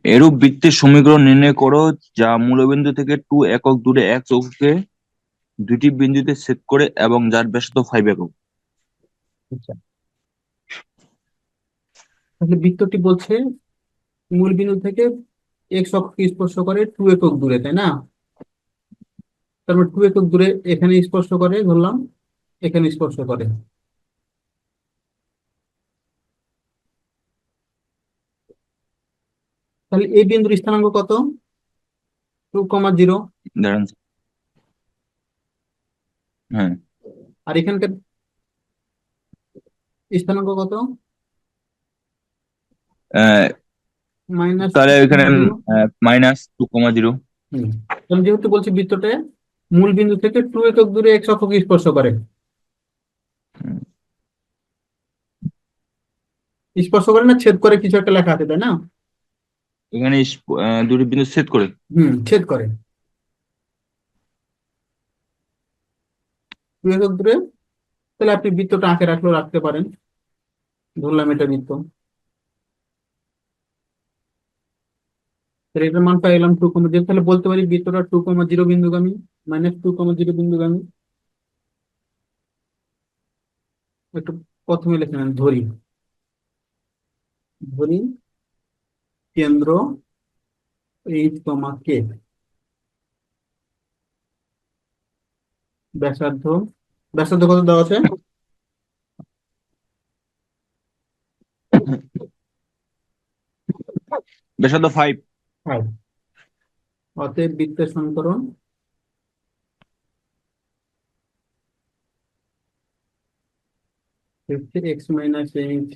এরূপ বৃত্তের সমীকরণ নির্ণয় করো যা মূলবিন্দু থেকে 2 একক দূরে এক চৌকোকে দুটি বিন্দুতে ছেদ করে এবং যার ব্যাসার্ধ 5 একক। আচ্ছা, তাহলে বৃত্তটি বলছে মূল বিন্দু থেকে এক্স অক্ষকে স্পর্শ করে 2 একক দূরে, তাই না? তারপর 2 একক দূরে এখানে স্পর্শ করে, ধরলাম এখানে স্পর্শ করে। তাহলে এই বিন্দুর স্থানাঙ্ক কত? 2,0। দাঁড়ান। হ্যাঁ। আর এখানকার স্থানাঙ্ক কত? আহ, মাইনাস টু তাহলে কমা এখানে জিরো -2,0। হুম তাহলে যেহেতু বলছি বৃত্তটা মূল বিন্দু থেকে 2 একক দূরে এক্স অক্ষকে স্পর্শ করে, স্পর্শ করে না ছেদ করে, কিছু একটা লেখা আছে তাই না? এখানে দুটি বিন্দু ছেদ করে। ছেদ করে 2 একক দূরে। তাহলে আপনি বৃত্তটা আঁকে রাখলেও রাখতে পারেন, ধরলাম এটা বৃত্ত। তাহলে এটার মান পাই গেলাম 2,0। তাহলে বলতে পারি বৃত্তটা 2,0 বিন্দুগামী, -2,0 বিন্দুগামী। একটু প্রথমে লিখে নেন, ধরি ধরি কেন্দ্র এইচ কমা কে, ব্যাসার্ধ ব্যাসার্ধ কত দেওয়া আছে? ব্যাসার্ধ 5। 5। অতএব বৃত্তের সমীকরণ হচ্ছে x minus h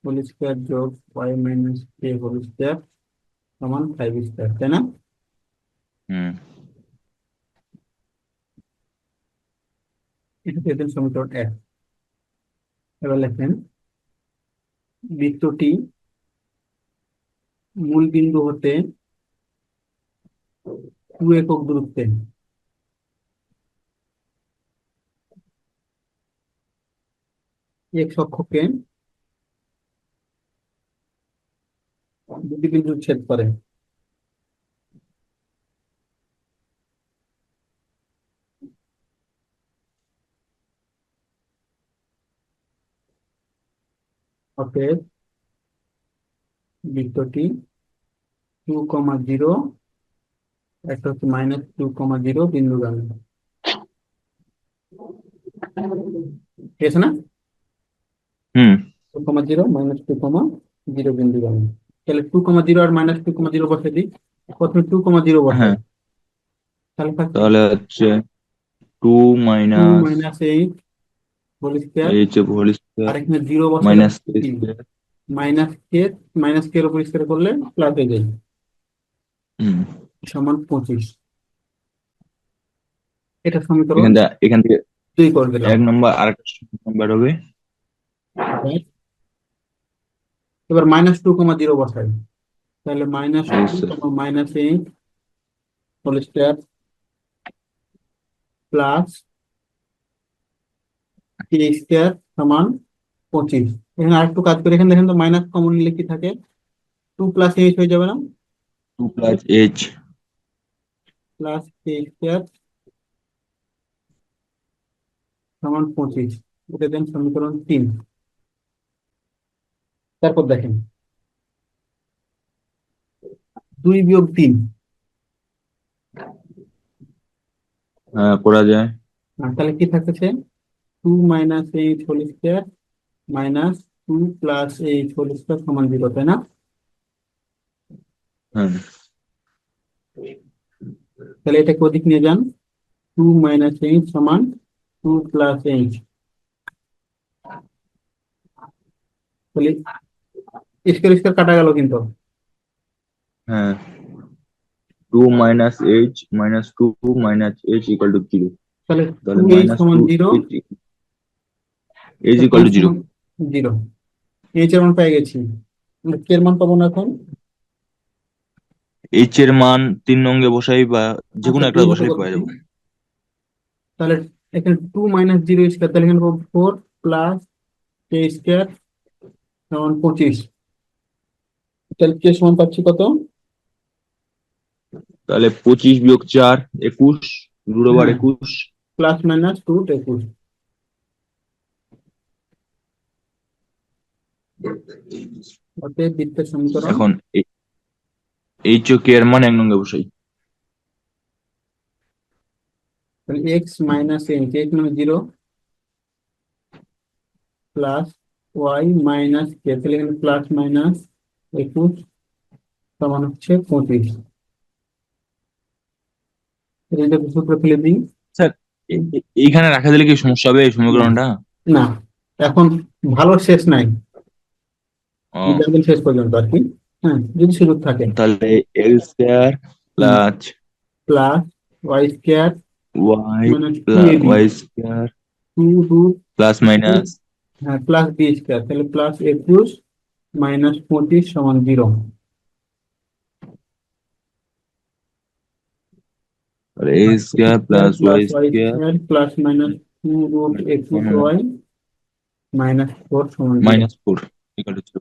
whole square যোগ y minus k whole square সমান 5 স্কোয়ার, তাই না? হুম। এটা পেতেন সমীকরণ 1। এবার লেখেন বৃত্তটি মূল বিন্দু হতে 2 একক দূরত্বে এক্স অক্ষকে দুটি বিন্দু ছেদ করে। অতএব বৃত্তটি 2,0, একটা হচ্ছে -2,0 বিন্দুগামী, ঠিক আছে না? হুম। 2,0 -2,0 বিন্দুগামী। তাহলে 2,0 আর -2,0 বসে দিই। প্রথমে 2,0 বসাই, হ্যাঁ, তাহলে থাকছে তাহলে হচ্ছে two two minus minus eight whole square. H whole আর স্কোয়ার এখানে 0 বসালে মাইনাস কি? Square. Minus K, minus K এর উপর স্কোয়ার করলে প্লাস হয়ে যায়, হুম। সমান 25। এটা সমীকরণ এখান থেকে 2 করে দিলাম। 1 নম্বর আর একটা নাম্বার হবে। Right? এবার -2,0 বসাই, তাহলে Yes, -2 sir. -8 whole square plus K square সমান 25। এখানে আরেকটু কাজ করে, এখানে দেখেন তো মাইনাস কমন নিলে কি থাকে? 2 + 8 হয়ে যাবে না? 2 + h। প্লাস কে স্কোয়ার সমান 25। এটা দেন সমীকরণ 3। তারপর দেখেন 2 - 3। হ্যাঁ, করা যায়। তাহলে কি থাকতেছে? 2 - 8 হোল স্কোয়ার -2 + 8 হোল স্কোয়ার সমান 0, তাই না? হ্যাঁ। তাহলে এটাকে ওদিক নিয়ে যান। 2 - 8 সমান 2 + 8। তাহলে স্কোয়ার স্কোয়ার কাটা গেল কিন্তু। হ্যাঁ, 2 - 8 - 2 - h = 0। তাহলে টু তাহলে এইচ সমান -2 জিরো h = 0। সমান 0। এইচ এর মান পেয়ে গেছি, কে এর মান পাবো না এখন? h এর মান 3 নং বসাই বা যে আচ্ছা, কোনো একটা 2 হাতে বসাই পাওয়া করতেছি। যাবে। তাহলে এখানে 2 - 0 স্কোয়ার, তাহলে এখানে 4 প্লাস কে স্কোয়ার সমান 25। তাহলে কে সমান পাচ্ছি কত? তাহলে 25 - 4 21, রুট ওভার হ্যাঁ, 21। Plus minus root 21। অতএব বৃত্তের সমীকরণ এখন এইচ ও কে এর মান 1 নং বসাই। এক্স মাইনাস এইচ, এইচ মানে 0, প্লাস ওয়াই মাইনাস কে, তাহলে এখানে প্লাস মাইনাস 21 সমান হচ্ছে 25। এটা সূত্র ফেলে দিই। স্যার, এইখানে রাখা দিলে কি সমস্যা হবে এই না, সমীকরণটা? না, এখন ভালো শেষ নাই, ও, একদম শেষ পর্যন্ত আর কি। হ্যাঁ, যদি সুযোগ থাকে। তাহলে X square plus plus Y square Y minus two A B, Y square two root, plus minus, হ্যাঁ প্লাস বি স্কোয়ার, তাহলে প্লাস 21 মাইনাস 25 সমান 0। A square plus plus Y Y square square plus minus 2 root 21 Y minus 4 সমান 0। -4 equal to